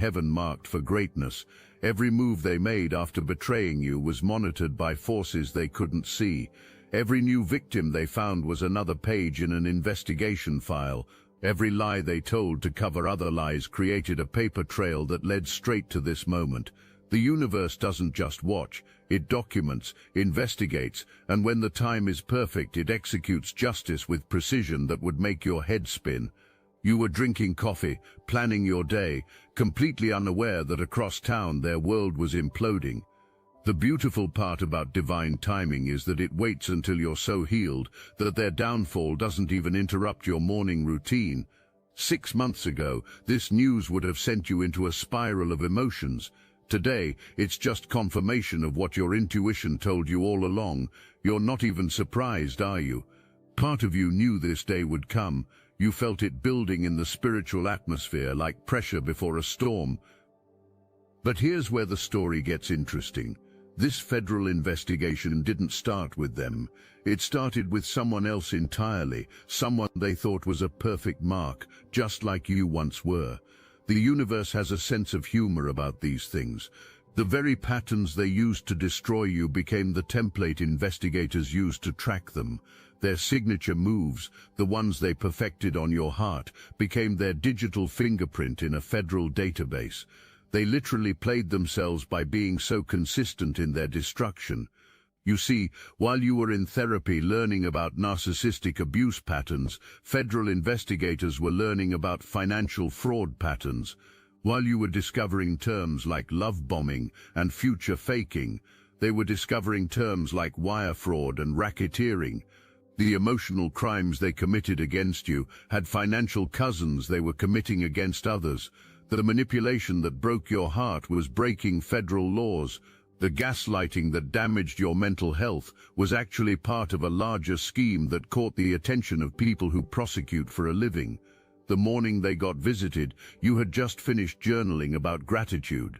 heaven marked for greatness. Every move they made after betraying you was monitored by forces they couldn't see. Every new victim they found was another page in an investigation file. Every lie they told to cover other lies created a paper trail that led straight to this moment. The universe doesn't just watch, it documents, investigates, and when the time is perfect, it executes justice with precision that would make your head spin. You were drinking coffee, planning your day, completely unaware that across town their world was imploding. The beautiful part about divine timing is that it waits until you're so healed that their downfall doesn't even interrupt your morning routine. 6 months ago, this news would have sent you into a spiral of emotions. Today, it's just confirmation of what your intuition told you all along. You're not even surprised, are you? Part of you knew this day would come. You felt it building in the spiritual atmosphere like pressure before a storm. But here's where the story gets interesting. This federal investigation didn't start with them. It started with someone else entirely, someone they thought was a perfect mark, just like you once were. The universe has a sense of humor about these things. The very patterns they used to destroy you became the template investigators used to track them. Their signature moves, the ones they perfected on your heart, became their digital fingerprint in a federal database. They literally played themselves by being so consistent in their destruction. You see, while you were in therapy learning about narcissistic abuse patterns, federal investigators were learning about financial fraud patterns. While you were discovering terms like love bombing and future faking, they were discovering terms like wire fraud and racketeering. The emotional crimes they committed against you had financial cousins they were committing against others. The manipulation that broke your heart was breaking federal laws. The gaslighting that damaged your mental health was actually part of a larger scheme that caught the attention of people who prosecute for a living. The morning they got visited, you had just finished journaling about gratitude.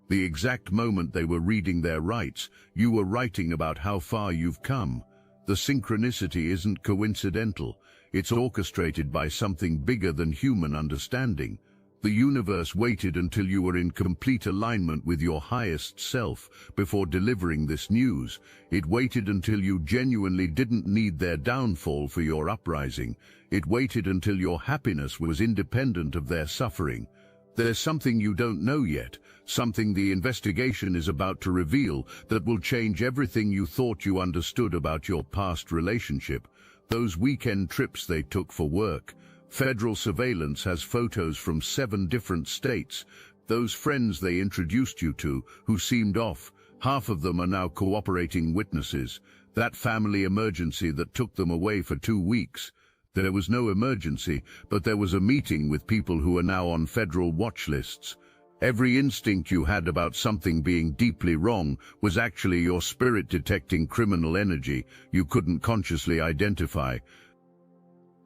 The exact moment they were reading their rights, you were writing about how far you've come. The synchronicity isn't coincidental. It's orchestrated by something bigger than human understanding. The universe waited until you were in complete alignment with your highest self before delivering this news. It waited until you genuinely didn't need their downfall for your uprising. It waited until your happiness was independent of their suffering. There's something you don't know yet, something the investigation is about to reveal that will change everything you thought you understood about your past relationship. Those weekend trips they took for work. Federal surveillance has photos from 7 different states. Those friends they introduced you to, who seemed off, half of them are now cooperating witnesses. That family emergency that took them away for 2 weeks. There was no emergency, but there was a meeting with people who are now on federal watch lists. Every instinct you had about something being deeply wrong was actually your spirit detecting criminal energy you couldn't consciously identify.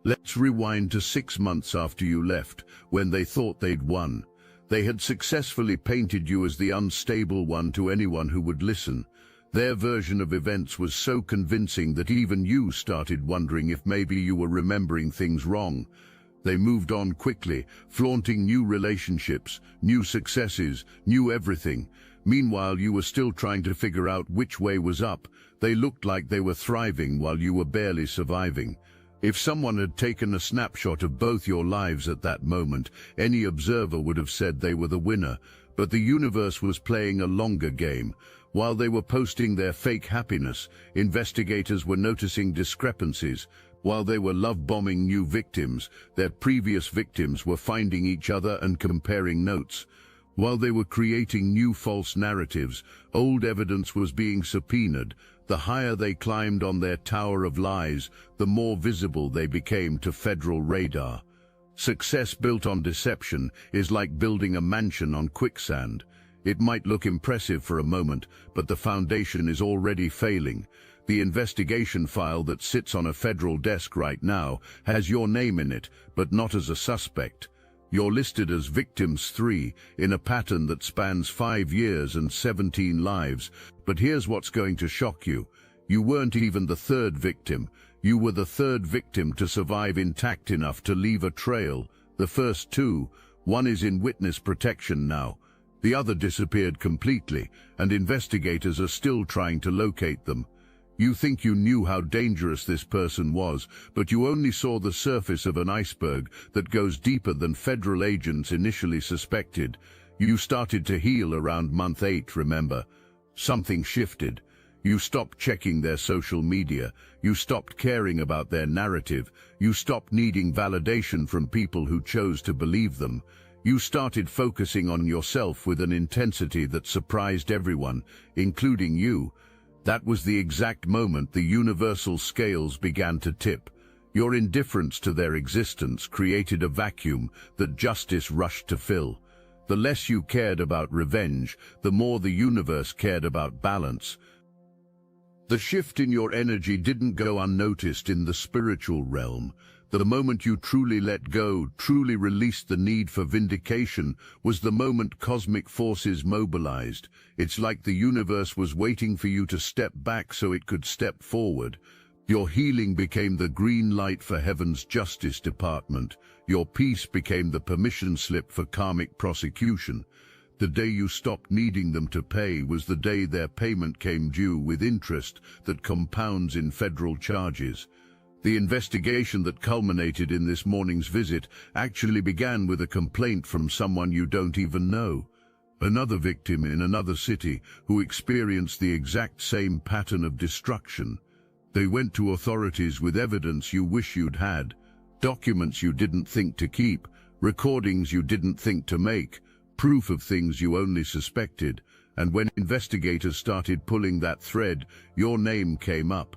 Let's rewind to 6 months after you left, when they thought they'd won. They had successfully painted you as the unstable one to anyone who would listen. Their version of events was so convincing that even you started wondering if maybe you were remembering things wrong. They moved on quickly, flaunting new relationships, new successes, new everything. Meanwhile, you were still trying to figure out which way was up. They looked like they were thriving while you were barely surviving. If someone had taken a snapshot of both your lives at that moment, any observer would have said they were the winner. But the universe was playing a longer game. While they were posting their fake happiness, investigators were noticing discrepancies. While they were love-bombing new victims, their previous victims were finding each other and comparing notes. While they were creating new false narratives, old evidence was being subpoenaed. The higher they climbed on their tower of lies, the more visible they became to federal radar. Success built on deception is like building a mansion on quicksand. It might look impressive for a moment, but the foundation is already failing. The investigation file that sits on a federal desk right now has your name in it, but not as a suspect. You're listed as Victims 3 in a pattern that spans 5 years and 17 lives. But here's what's going to shock you. You weren't even the 3rd victim. You were the 3rd victim to survive intact enough to leave a trail. The first 2, One is in witness protection now. The other disappeared completely, and investigators are still trying to locate them. You think you knew how dangerous this person was, but you only saw the surface of an iceberg that goes deeper than federal agents initially suspected. You started to heal around month 8, remember? Something shifted. You stopped checking their social media. You stopped caring about their narrative. You stopped needing validation from people who chose to believe them. You started focusing on yourself with an intensity that surprised everyone, including you. That was the exact moment the universal scales began to tip. Your indifference to their existence created a vacuum that justice rushed to fill. The less you cared about revenge, the more the universe cared about balance. The shift in your energy didn't go unnoticed in the spiritual realm. The moment you truly let go, truly released the need for vindication, was the moment cosmic forces mobilized. It's like the universe was waiting for you to step back so it could step forward. Your healing became the green light for Heaven's Justice Department. Your peace became the permission slip for karmic prosecution. The day you stopped needing them to pay was the day their payment came due with interest that compounds in federal charges. The investigation that culminated in this morning's visit actually began with a complaint from someone you don't even know. Another victim in another city who experienced the exact same pattern of destruction. They went to authorities with evidence you wish you'd had, documents you didn't think to keep, recordings you didn't think to make, proof of things you only suspected, and when investigators started pulling that thread, your name came up.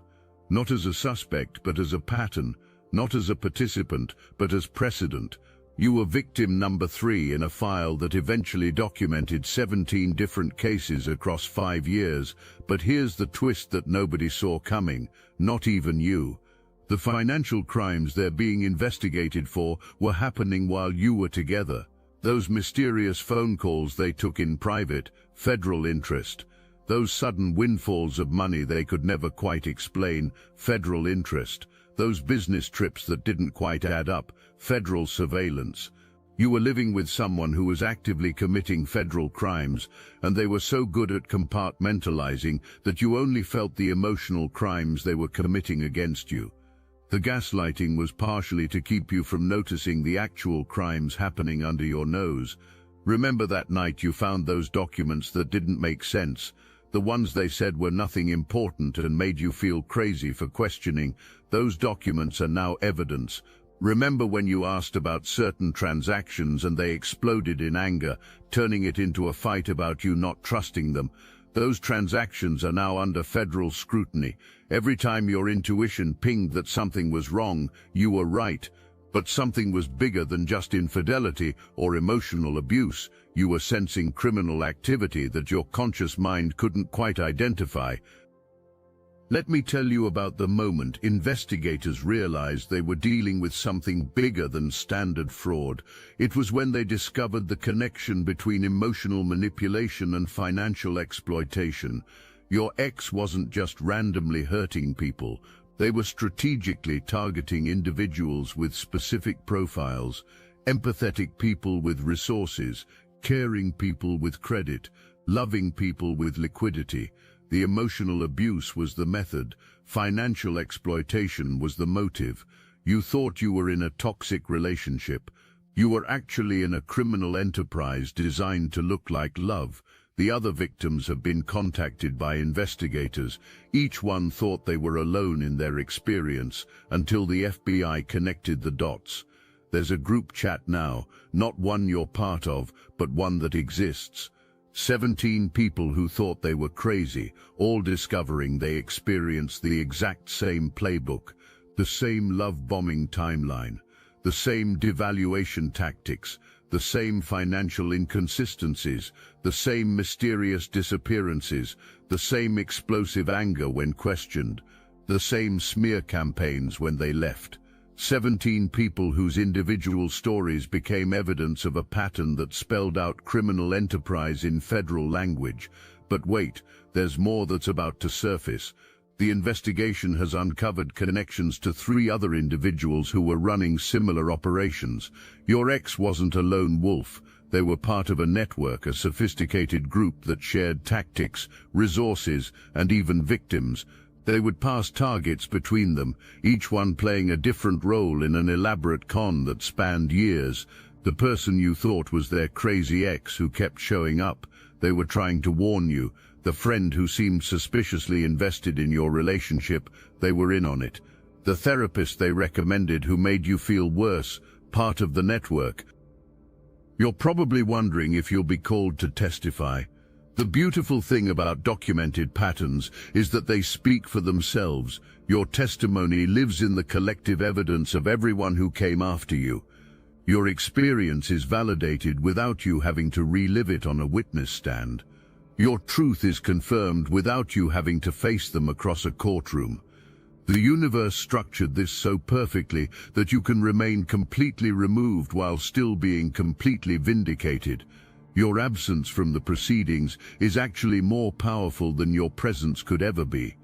Not as a suspect, but as a pattern. Not as a participant, but as precedent. You were victim number 3 in a file that eventually documented 17 different cases across 5 years. But here's the twist that nobody saw coming, not even you. The financial crimes they're being investigated for were happening while you were together. Those mysterious phone calls they took in private, federal interest. Those sudden windfalls of money they could never quite explain, federal interest. Those business trips that didn't quite add up, federal surveillance. You were living with someone who was actively committing federal crimes, and they were so good at compartmentalizing that you only felt the emotional crimes they were committing against you. The gaslighting was partially to keep you from noticing the actual crimes happening under your nose. Remember that night you found those documents that didn't make sense? The ones they said were nothing important and made you feel crazy for questioning. Those documents are now evidence. Remember when you asked about certain transactions and they exploded in anger, turning it into a fight about you not trusting them? Those transactions are now under federal scrutiny. Every time your intuition pinged that something was wrong, you were right. But something was bigger than just infidelity or emotional abuse. You were sensing criminal activity that your conscious mind couldn't quite identify. Let me tell you about the moment investigators realized they were dealing with something bigger than standard fraud. It was when they discovered the connection between emotional manipulation and financial exploitation. Your ex wasn't just randomly hurting people. They were strategically targeting individuals with specific profiles, empathetic people with resources, caring people with credit, loving people with liquidity. The emotional abuse was the method. Financial exploitation was the motive. You thought you were in a toxic relationship. You were actually in a criminal enterprise designed to look like love. The other victims have been contacted by investigators. Each one thought they were alone in their experience until the FBI connected the dots. There's a group chat now, not one you're part of, but one that exists. 17 people who thought they were crazy, all discovering they experienced the exact same playbook, the same love-bombing timeline, the same devaluation tactics, the same financial inconsistencies, the same mysterious disappearances, the same explosive anger when questioned, the same smear campaigns when they left. 17 people whose individual stories became evidence of a pattern that spelled out criminal enterprise in federal language. But wait, there's more that's about to surface. The investigation has uncovered connections to 3 other individuals who were running similar operations. Your ex wasn't a lone wolf. They were part of a network, a sophisticated group that shared tactics, resources, and even victims. They would pass targets between them, each one playing a different role in an elaborate con that spanned years. The person you thought was their crazy ex who kept showing up. They were trying to warn you. The friend who seemed suspiciously invested in your relationship, they were in on it. The therapist they recommended who made you feel worse, part of the network. You're probably wondering if you'll be called to testify. The beautiful thing about documented patterns is that they speak for themselves. Your testimony lives in the collective evidence of everyone who came after you. Your experience is validated without you having to relive it on a witness stand. Your truth is confirmed without you having to face them across a courtroom. The universe structured this so perfectly that you can remain completely removed while still being completely vindicated. Your absence from the proceedings is actually more powerful than your presence could ever be.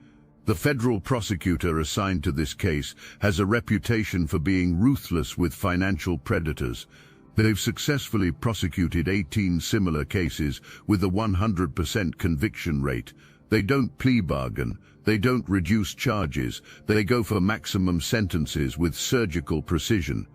The federal prosecutor assigned to this case has a reputation for being ruthless with financial predators. They've successfully prosecuted 18 similar cases with a 100% conviction rate. They don't plea bargain. They don't reduce charges. They go for maximum sentences with surgical precision.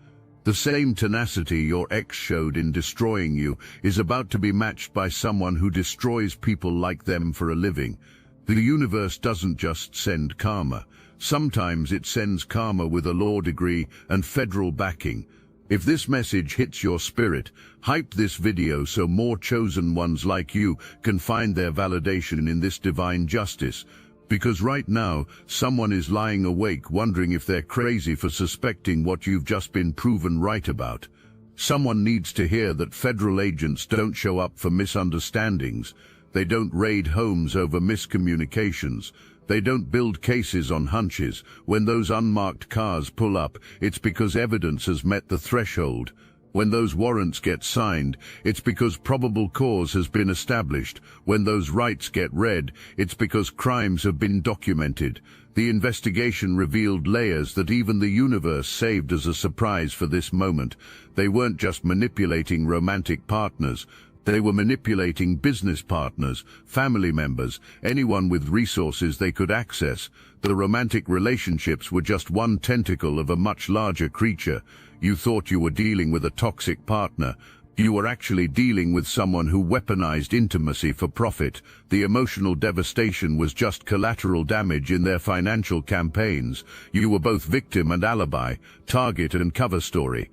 The same tenacity your ex showed in destroying you is about to be matched by someone who destroys people like them for a living. The universe doesn't just send karma. Sometimes it sends karma with a law degree and federal backing. If this message hits your spirit, hype this video so more chosen ones like you can find their validation in this divine justice. Because right now, someone is lying awake wondering if they're crazy for suspecting what you've just been proven right about. Someone needs to hear that federal agents don't show up for misunderstandings. They don't raid homes over miscommunications. They don't build cases on hunches. When those unmarked cars pull up, it's because evidence has met the threshold. When those warrants get signed, it's because probable cause has been established. When those rights get read, it's because crimes have been documented. The investigation revealed layers that even the universe saved as a surprise for this moment. They weren't just manipulating romantic partners. They were manipulating business partners, family members, anyone with resources they could access. The romantic relationships were just one tentacle of a much larger creature. You thought you were dealing with a toxic partner. You were actually dealing with someone who weaponized intimacy for profit. The emotional devastation was just collateral damage in their financial campaigns. You were both victim and alibi, target and cover story.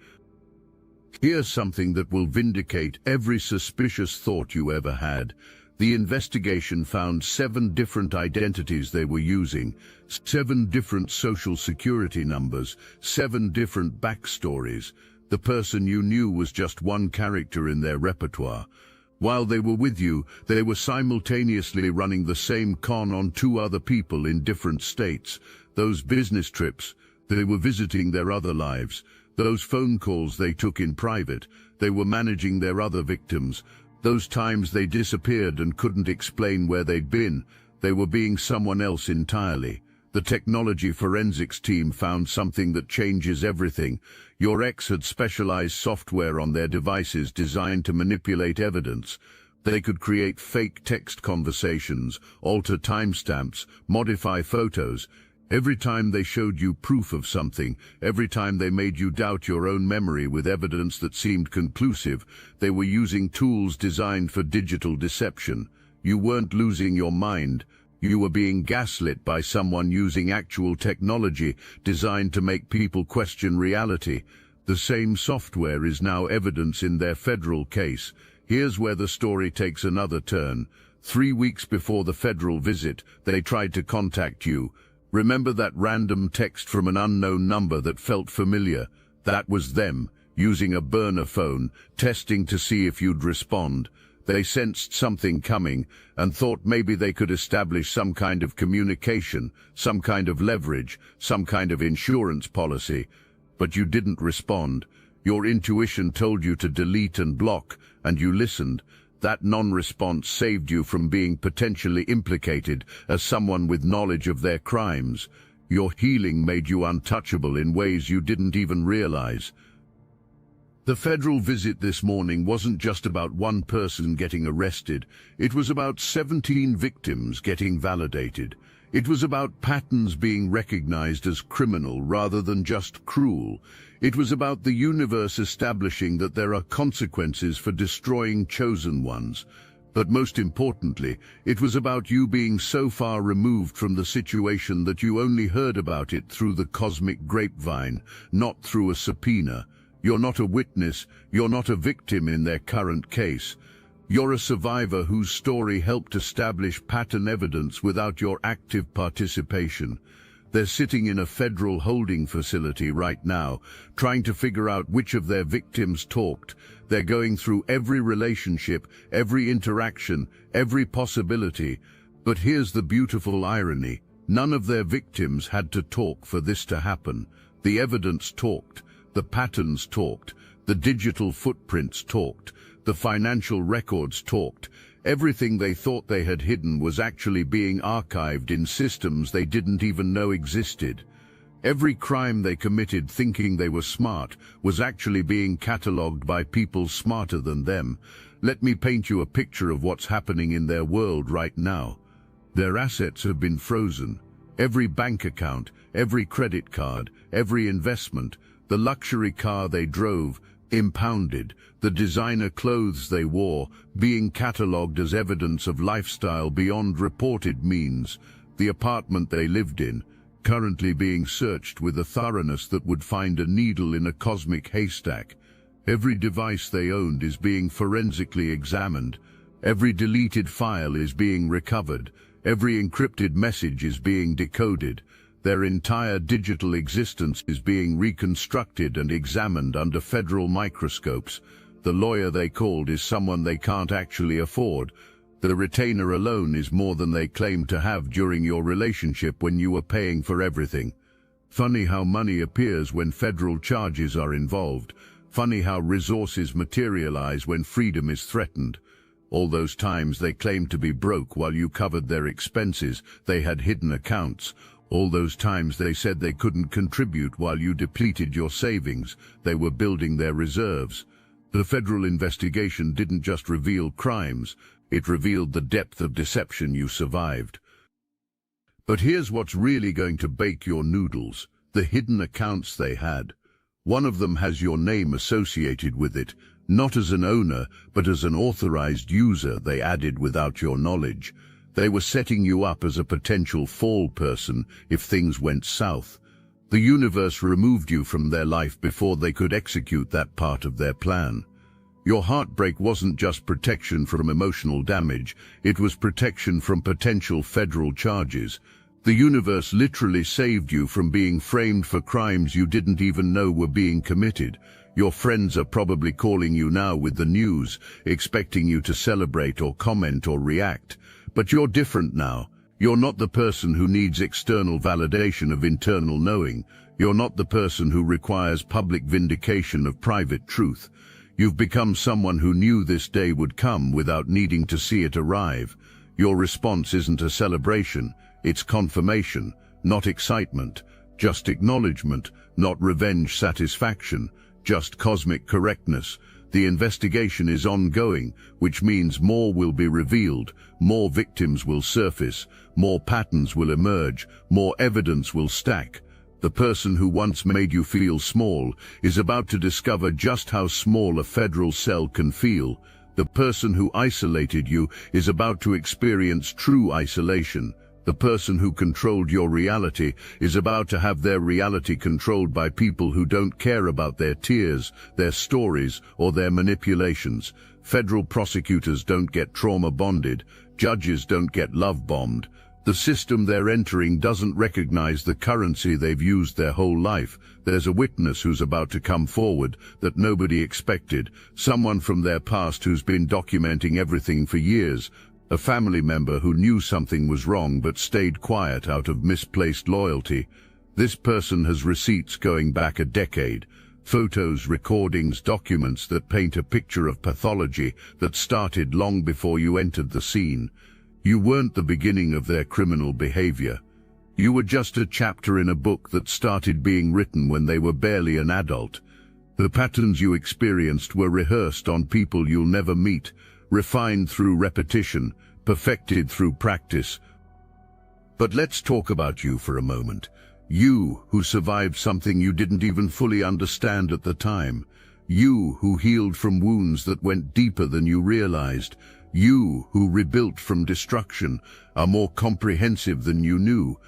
Here's something that will vindicate every suspicious thought you ever had. The investigation found 7 different identities they were using, 7 different social security numbers, 7 different backstories. The person you knew was just one character in their repertoire. While they were with you, they were simultaneously running the same con on 2 other people in different states. Those business trips, they were visiting their other lives. Those phone calls they took in private, they were managing their other victims. Those times they disappeared and couldn't explain where they'd been, they were being someone else entirely. The technology forensics team found something that changes everything. Your ex had specialized software on their devices designed to manipulate evidence. They could create fake text conversations, alter timestamps, modify photos. Every time they showed you proof of something, every time they made you doubt your own memory with evidence that seemed conclusive, they were using tools designed for digital deception. You weren't losing your mind. You were being gaslit by someone using actual technology designed to make people question reality. The same software is now evidence in their federal case. Here's where the story takes another turn. 3 weeks before the federal visit, they tried to contact you. Remember that random text from an unknown number that felt familiar? That was them, using a burner phone, testing to see if you'd respond. They sensed something coming and thought maybe they could establish some kind of communication, some kind of leverage, some kind of insurance policy. But you didn't respond. Your intuition told you to delete and block, and you listened. That non-response saved you from being potentially implicated as someone with knowledge of their crimes. Your healing made you untouchable in ways you didn't even realize. The federal visit this morning wasn't just about one person getting arrested. It was about 17 victims getting validated. It was about patterns being recognized as criminal rather than just cruel. It was about the universe establishing that there are consequences for destroying chosen ones. But most importantly, it was about you being so far removed from the situation that you only heard about it through the cosmic grapevine, not through a subpoena. You're not a witness, you're not a victim in their current case. You're a survivor whose story helped establish pattern evidence without your active participation. They're sitting in a federal holding facility right now, trying to figure out which of their victims talked. They're going through every relationship, every interaction, every possibility. But here's the beautiful irony. None of their victims had to talk for this to happen. The evidence talked. The patterns talked, the digital footprints talked, the financial records talked. Everything they thought they had hidden was actually being archived in systems they didn't even know existed. Every crime they committed thinking they were smart was actually being catalogued by people smarter than them. Let me paint you a picture of what's happening in their world right now. Their assets have been frozen. Every bank account, every credit card, every investment, the luxury car they drove, impounded, the designer clothes they wore, being catalogued as evidence of lifestyle beyond reported means, the apartment they lived in, currently being searched with a thoroughness that would find a needle in a cosmic haystack. Every device they owned is being forensically examined. Every deleted file is being recovered. Every encrypted message is being decoded. Their entire digital existence is being reconstructed and examined under federal microscopes. The lawyer they called is someone they can't actually afford. The retainer alone is more than they claimed to have during your relationship when you were paying for everything. Funny how money appears when federal charges are involved. Funny how resources materialize when freedom is threatened. All those times they claimed to be broke while you covered their expenses, they had hidden accounts. All those times they said they couldn't contribute while you depleted your savings, they were building their reserves. The federal investigation didn't just reveal crimes, it revealed the depth of deception you survived. But here's what's really going to bake your noodles, the hidden accounts they had. One of them has your name associated with it, not as an owner, but as an authorized user they added without your knowledge. They were setting you up as a potential fall person if things went south. The universe removed you from their life before they could execute that part of their plan. Your heartbreak wasn't just protection from emotional damage, it was protection from potential federal charges. The universe literally saved you from being framed for crimes you didn't even know were being committed. Your friends are probably calling you now with the news, expecting you to celebrate or comment or react. But you're different now. You're not the person who needs external validation of internal knowing. You're not the person who requires public vindication of private truth. You've become someone who knew this day would come without needing to see it arrive. Your response isn't a celebration, it's confirmation, not excitement, just acknowledgement, not revenge satisfaction, just cosmic correctness. The investigation is ongoing, which means more will be revealed, more victims will surface, more patterns will emerge, more evidence will stack. The person who once made you feel small is about to discover just how small a federal cell can feel. The person who isolated you is about to experience true isolation. The person who controlled your reality is about to have their reality controlled by people who don't care about their tears, their stories, or their manipulations. Federal prosecutors don't get trauma bonded. Judges don't get love bombed. The system they're entering doesn't recognize the currency they've used their whole life. There's a witness who's about to come forward that nobody expected, someone from their past who's been documenting everything for years, a family member who knew something was wrong but stayed quiet out of misplaced loyalty. This person has receipts going back a decade. Photos, recordings, documents that paint a picture of pathology that started long before you entered the scene. You weren't the beginning of their criminal behavior. You were just a chapter in a book that started being written when they were barely an adult. The patterns you experienced were rehearsed on people you'll never meet, refined through repetition, perfected through practice. But let's talk about you for a moment. You who survived something you didn't even fully understand at the time. You who healed from wounds that went deeper than you realized. You who rebuilt from destruction, are more comprehensive than you knew.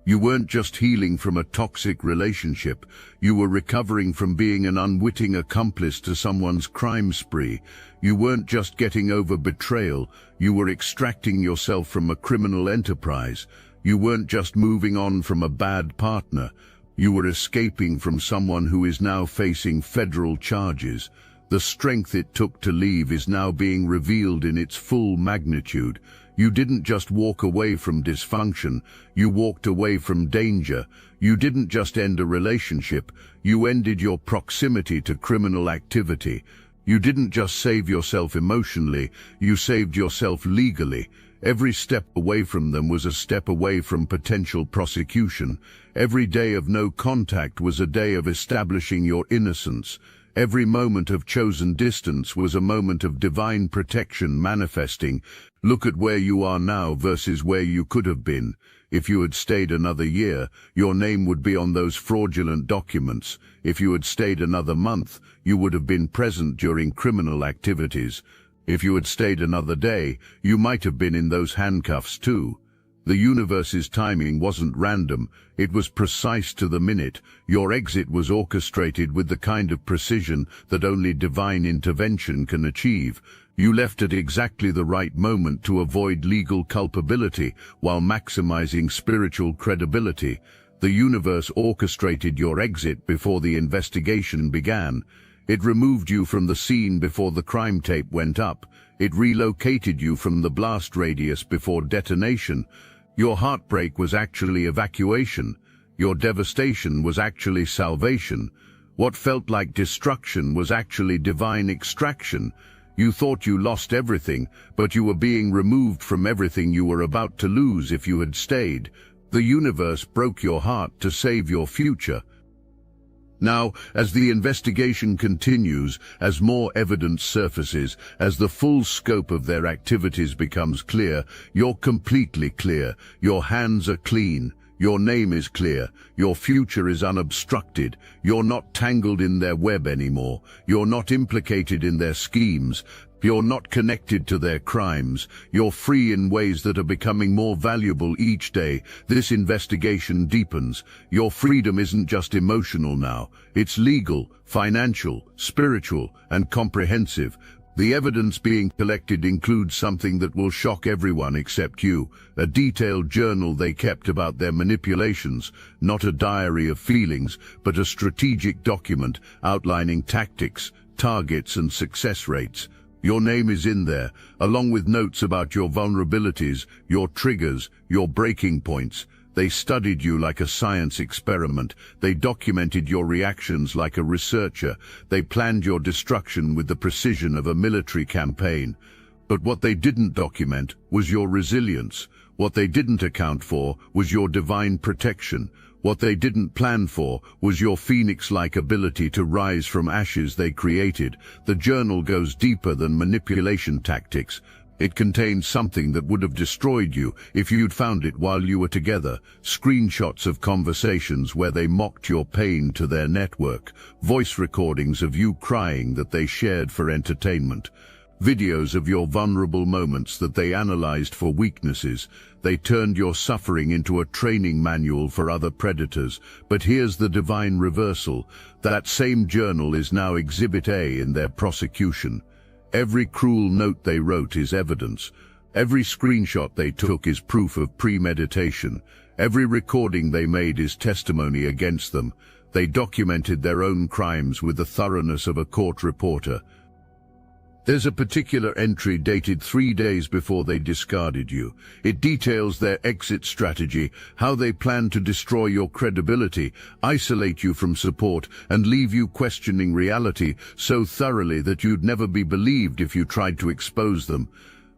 You weren't just healing from a toxic relationship. You were recovering from being an unwitting accomplice to someone's crime spree. You weren't just getting over betrayal. You were extracting yourself from a criminal enterprise. You weren't just moving on from a bad partner. You were escaping from someone who is now facing federal charges. The strength it took to leave is now being revealed in its full magnitude. You didn't just walk away from dysfunction, you walked away from danger. You didn't just end a relationship, you ended your proximity to criminal activity. You didn't just save yourself emotionally, you saved yourself legally. Every step away from them was a step away from potential prosecution. Every day of no contact was a day of establishing your innocence. Every moment of chosen distance was a moment of divine protection manifesting. Look at where you are now versus where you could have been. If you had stayed another year, your name would be on those fraudulent documents. If you had stayed another month, you would have been present during criminal activities. If you had stayed another day, you might have been in those handcuffs too. The universe's timing wasn't random, it was precise to the minute. Your exit was orchestrated with the kind of precision that only divine intervention can achieve. You left at exactly the right moment to avoid legal culpability while maximizing spiritual credibility. The universe orchestrated your exit before the investigation began. It removed you from the scene before the crime tape went up. It relocated you from the blast radius before detonation. Your heartbreak was actually evacuation. Your devastation was actually salvation. What felt like destruction was actually divine extraction. You thought you lost everything, but you were being removed from everything you were about to lose if you had stayed. The universe broke your heart to save your future. Now, as the investigation continues, as more evidence surfaces, as the full scope of their activities becomes clear, you're completely clear. Your hands are clean. Your name is clear. Your future is unobstructed. You're not tangled in their web anymore. You're not implicated in their schemes. You're not connected to their crimes. You're free in ways that are becoming more valuable each day. This investigation deepens. Your freedom isn't just emotional now. It's legal, financial, spiritual, and comprehensive. The evidence being collected includes something that will shock everyone except you, a detailed journal they kept about their manipulations, not a diary of feelings, but a strategic document outlining tactics, targets, and success rates. Your name is in there, along with notes about your vulnerabilities, your triggers, your breaking points. They studied you like a science experiment. They documented your reactions like a researcher. They planned your destruction with the precision of a military campaign. But what they didn't document was your resilience. What they didn't account for was your divine protection. What they didn't plan for was your phoenix-like ability to rise from ashes they created. The journal goes deeper than manipulation tactics. It contains something that would have destroyed you if you'd found it while you were together. Screenshots of conversations where they mocked your pain to their network. Voice recordings of you crying that they shared for entertainment. Videos of your vulnerable moments that they analyzed for weaknesses. They turned your suffering into a training manual for other predators. But here's the divine reversal. That same journal is now Exhibit A in their prosecution. Every cruel note they wrote is evidence. Every screenshot they took is proof of premeditation. Every recording they made is testimony against them. They documented their own crimes with the thoroughness of a court reporter. There's a particular entry dated 3 days before they discarded you. It details their exit strategy, how they plan to destroy your credibility, isolate you from support, and leave you questioning reality so thoroughly that you'd never be believed if you tried to expose them.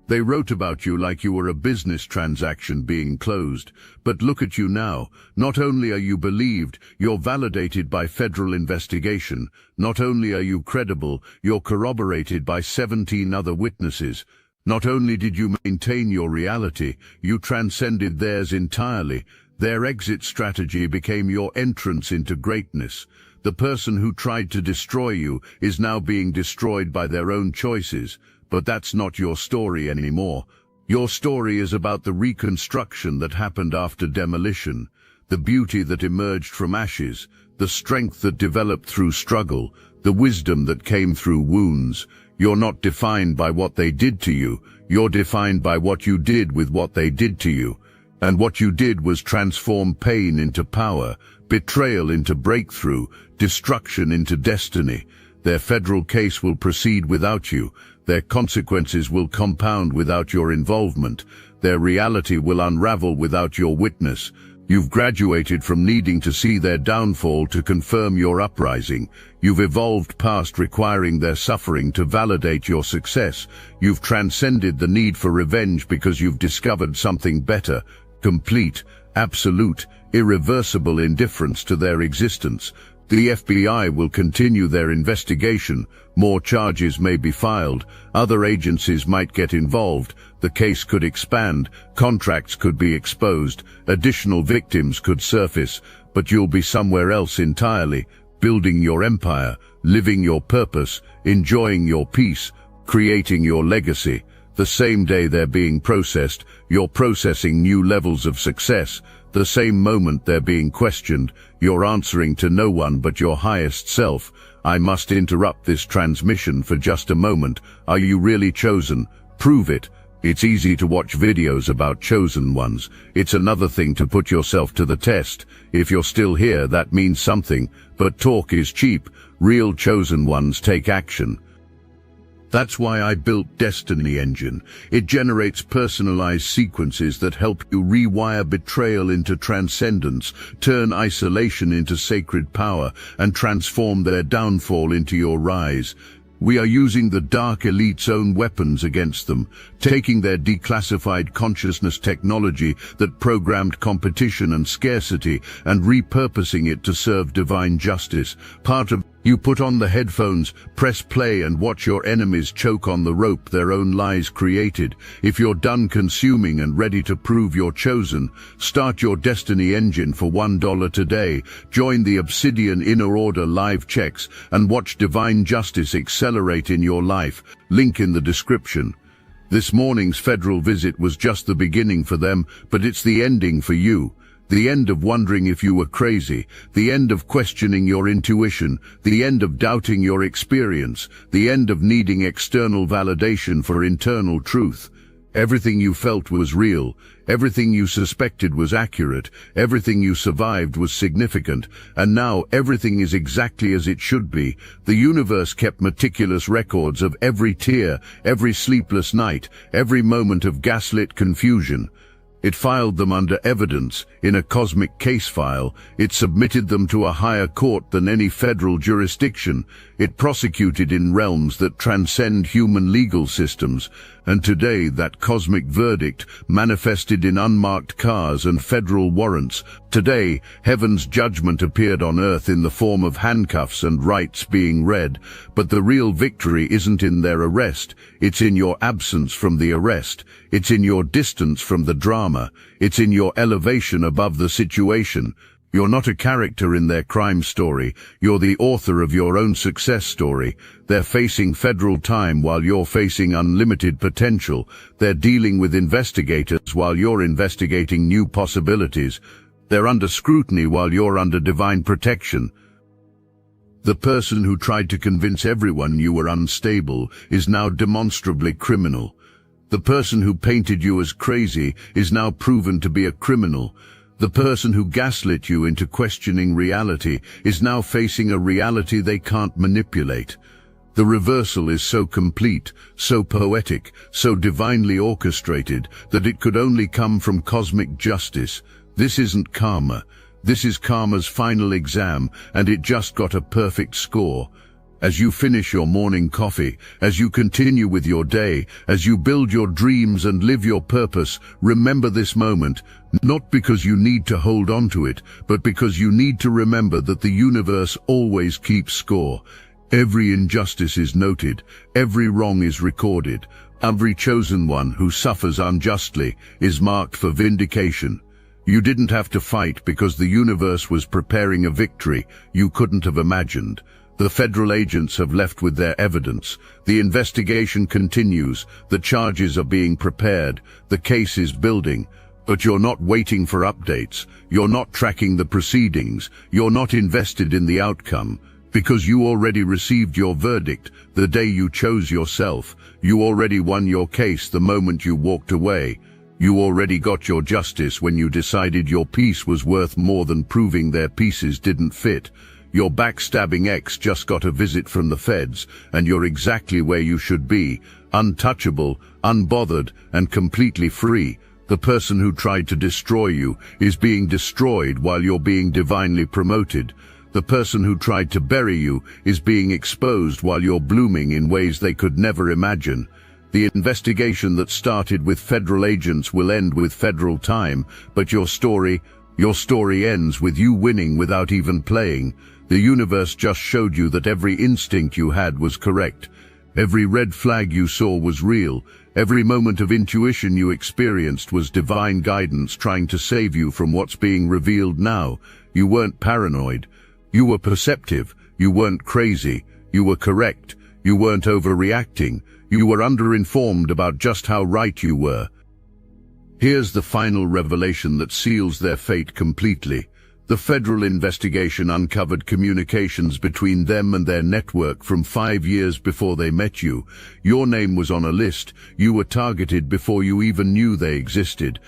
They wrote about you like you were a business transaction being closed. But look at you now. Not only are you believed, you're validated by federal investigation. Not only are you credible, you're corroborated by 17 other witnesses. Not only did you maintain your reality, you transcended theirs entirely. Their exit strategy became your entrance into greatness. The person who tried to destroy you is now being destroyed by their own choices. But that's not your story anymore. Your story is about the reconstruction that happened after demolition, the beauty that emerged from ashes, the strength that developed through struggle, the wisdom that came through wounds. You're not defined by what they did to you. You're defined by what you did with what they did to you. And what you did was transform pain into power, betrayal into breakthrough, destruction into destiny. Their federal case will proceed without you. Their consequences will compound without your involvement. Their reality will unravel without your witness. You've graduated from needing to see their downfall to confirm your uprising. You've evolved past requiring their suffering to validate your success. You've transcended the need for revenge because you've discovered something better, complete, absolute, irreversible indifference to their existence. The FBI will continue their investigation. More charges may be filed. Other agencies might get involved. The case could expand. Contracts could be exposed. Additional victims could surface. But you'll be somewhere else entirely, building your empire, living your purpose, enjoying your peace, creating your legacy. The same day they're being processed, you're processing new levels of success. The same moment they're being questioned, you're answering to no one but your highest self. I must interrupt this transmission for just a moment. Are you really chosen? Prove it. It's easy to watch videos about chosen ones. It's another thing to put yourself to the test. If you're still here, that means something. But talk is cheap. Real chosen ones take action. That's why I built Destiny Engine. It generates personalized sequences that help you rewire betrayal into transcendence, turn isolation into sacred power, and transform their downfall into your rise. We are using the Dark Elite's own weapons against them, taking their declassified consciousness technology that programmed competition and scarcity and repurposing it to serve divine justice. You put on the headphones, press play and watch your enemies choke on the rope their own lies created. If you're done consuming and ready to prove you're chosen, start your Destiny Engine for $1 today. Join the Obsidian Inner Order live checks and watch divine justice accelerate in your life. Link in the description. This morning's federal visit was just the beginning for them, but it's the ending for you. The end of wondering if you were crazy, the end of questioning your intuition, the end of doubting your experience, the end of needing external validation for internal truth. Everything you felt was real, everything you suspected was accurate, everything you survived was significant, and now everything is exactly as it should be. The universe kept meticulous records of every tear, every sleepless night, every moment of gaslit confusion. It filed them under evidence in a cosmic case file. It submitted them to a higher court than any federal jurisdiction. It prosecuted in realms that transcend human legal systems. And today that cosmic verdict manifested in unmarked cars and federal warrants. Today, heaven's judgment appeared on earth in the form of handcuffs and rights being read. But the real victory isn't in their arrest. It's in your absence from the arrest. It's in your distance from the drama. It's in your elevation above the situation. You're not a character in their crime story. You're the author of your own success story. They're facing federal time while you're facing unlimited potential. They're dealing with investigators while you're investigating new possibilities. They're under scrutiny while you're under divine protection. The person who tried to convince everyone you were unstable is now demonstrably criminal. The person who painted you as crazy is now proven to be a criminal. The person who gaslit you into questioning reality is now facing a reality they can't manipulate. The reversal is so complete, so poetic, so divinely orchestrated that it could only come from cosmic justice. This isn't karma. This is karma's final exam, and it just got a perfect score. As you finish your morning coffee, as you continue with your day, as you build your dreams and live your purpose, remember this moment, not because you need to hold on to it, but because you need to remember that the universe always keeps score. Every injustice is noted, every wrong is recorded, every chosen one who suffers unjustly is marked for vindication. You didn't have to fight because the universe was preparing a victory you couldn't have imagined. The federal agents have left with their evidence. The investigation continues. The charges are being prepared. The case is building. But you're not waiting for updates. You're not tracking the proceedings. You're not invested in the outcome. Because you already received your verdict the day you chose yourself. You already won your case the moment you walked away. You already got your justice when you decided your piece was worth more than proving their pieces didn't fit. Your backstabbing ex just got a visit from the feds, and you're exactly where you should be, untouchable, unbothered, and completely free. The person who tried to destroy you is being destroyed while you're being divinely promoted. The person who tried to bury you is being exposed while you're blooming in ways they could never imagine. The investigation that started with federal agents will end with federal time, but your story ends with you winning without even playing. The universe just showed you that every instinct you had was correct. Every red flag you saw was real. Every moment of intuition you experienced was divine guidance trying to save you from what's being revealed now. You weren't paranoid. You were perceptive. You weren't crazy. You were correct. You weren't overreacting. You were underinformed about just how right you were. Here's the final revelation that seals their fate completely. The federal investigation uncovered communications between them and their network from 5 years before they met you. Your name was on a list. You were targeted before you even knew they existed.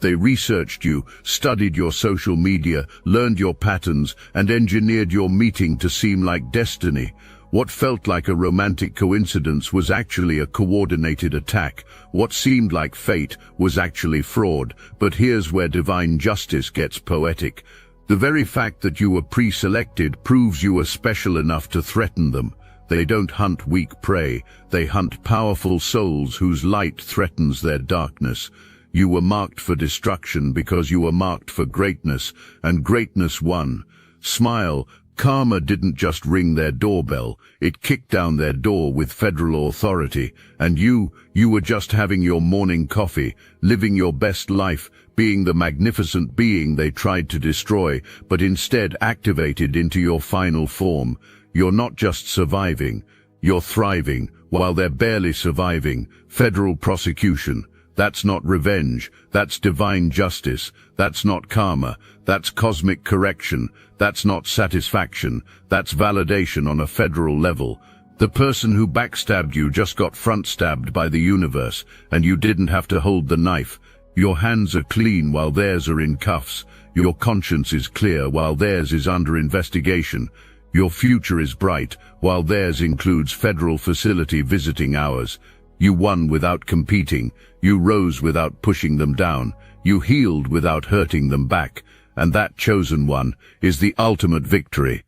They researched you, studied your social media, learned your patterns, and engineered your meeting to seem like destiny. What felt like a romantic coincidence was actually a coordinated attack. What seemed like fate was actually fraud. But here's where divine justice gets poetic. The very fact that you were pre-selected proves you are special enough to threaten them. They don't hunt weak prey. They hunt powerful souls whose light threatens their darkness. You were marked for destruction because you were marked for greatness, and greatness won. Smile. Karma didn't just ring their doorbell, it kicked down their door with federal authority, and you were just having your morning coffee, living your best life, being the magnificent being they tried to destroy, but instead activated into your final form. You're not just surviving, you're thriving, while they're barely surviving. Federal prosecution. That's not revenge, that's divine justice. That's not karma, that's cosmic correction. That's not satisfaction, that's validation on a federal level. The person who backstabbed you just got front-stabbed by the universe, and you didn't have to hold the knife. Your hands are clean while theirs are in cuffs. Your conscience is clear while theirs is under investigation. Your future is bright while theirs includes federal facility visiting hours. You won without competing. You rose without pushing them down. You healed without hurting them back. And that chosen one is the ultimate victory.